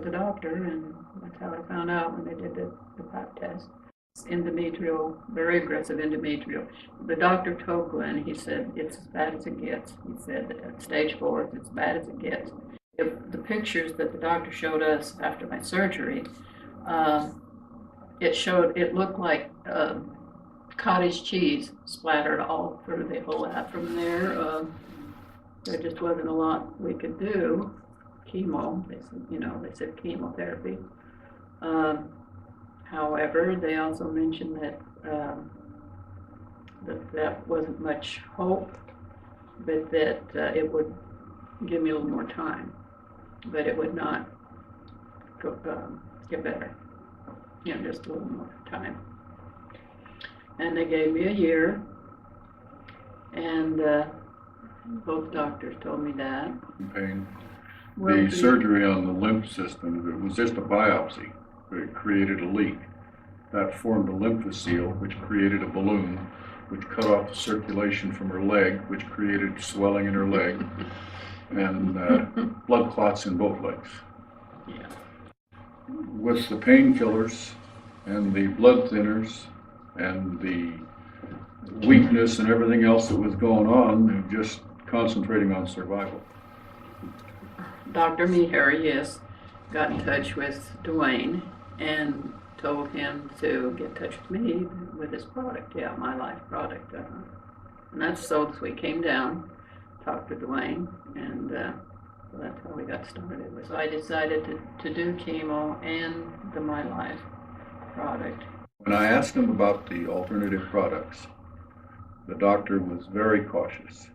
with the doctor, and that's how I found out when they did the pap test. It's endometrial, very aggressive endometrial. The doctor told Glenn, he said, it's as bad as it gets. He said at stage 4, it's as bad as it gets. If the pictures that the doctor showed us after my surgery, it looked like cottage cheese splattered all through the whole abdomen there. There just wasn't a lot we could do. Chemo, they said chemotherapy. However, they also mentioned that that wasn't much hope, but that it would give me a little more time, but it would not get better. Just a little more time. And they gave me a year, and both doctors told me that. Pain. The surgery on the lymph system, it was just a biopsy, but it created a leak. That formed a lymphocele, which created a balloon, which cut off the circulation from her leg, which created swelling in her leg, and blood clots in both legs. Yeah. With the painkillers and the blood thinners and the weakness and everything else that was going on, just concentrating on survival. Dr. Meher, yes, got in touch with Dwayne and told him to get in touch with me with his product, MyLife product. And that's so we came down, talked to Dwayne, and so that's how we got started. So I decided to do chemo and the MyLife product. When I asked him about the alternative products, the doctor was very cautious.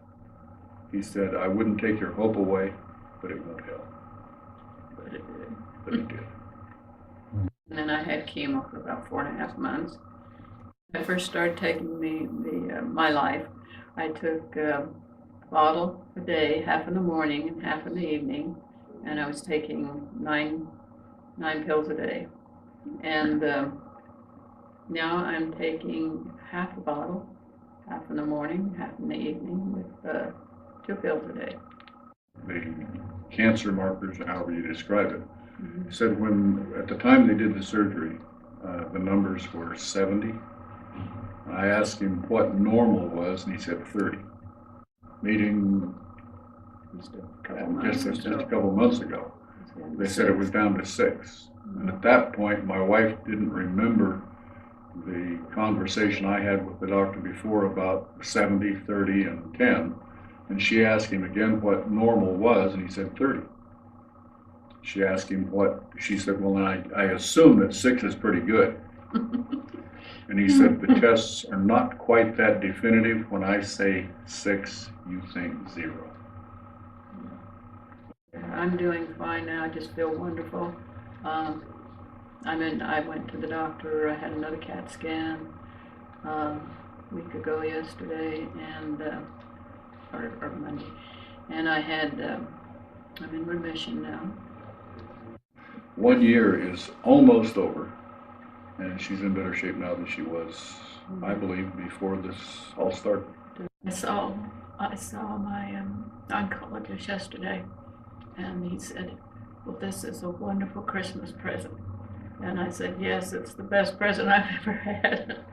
He said, I wouldn't take your hope away, but it won't help. But it did. But it did. And then I had chemo for about 4.5 months. When I first started taking the MyLife, I took a bottle a day, half in the morning and half in the evening, and I was taking nine pills a day. And now I'm taking half a bottle, half in the morning, half in the evening, with 2 pills a day. The cancer markers, or however you describe it, said at the time they did the surgery, the numbers were 70. I asked him what normal was, and he said 30. Meaning just a couple months ago. They said it was down to 6. And at that point, my wife didn't remember the conversation I had with the doctor before about 70, 30, and 10. And she asked him again what normal was, and he said 30. She asked him she said, well, I assume that 6 is pretty good. And he said, the tests are not quite that definitive. When I say 6, you think 0. I'm doing fine now. I just feel wonderful. I went to the doctor. I had another CAT scan a week ago yesterday, and or Monday, and I'm in remission now. 1 year is almost over, and she's in better shape now than she was, I believe, before this all started. I saw my oncologist yesterday, and he said, well, this is a wonderful Christmas present. And I said, yes, it's the best present I've ever had.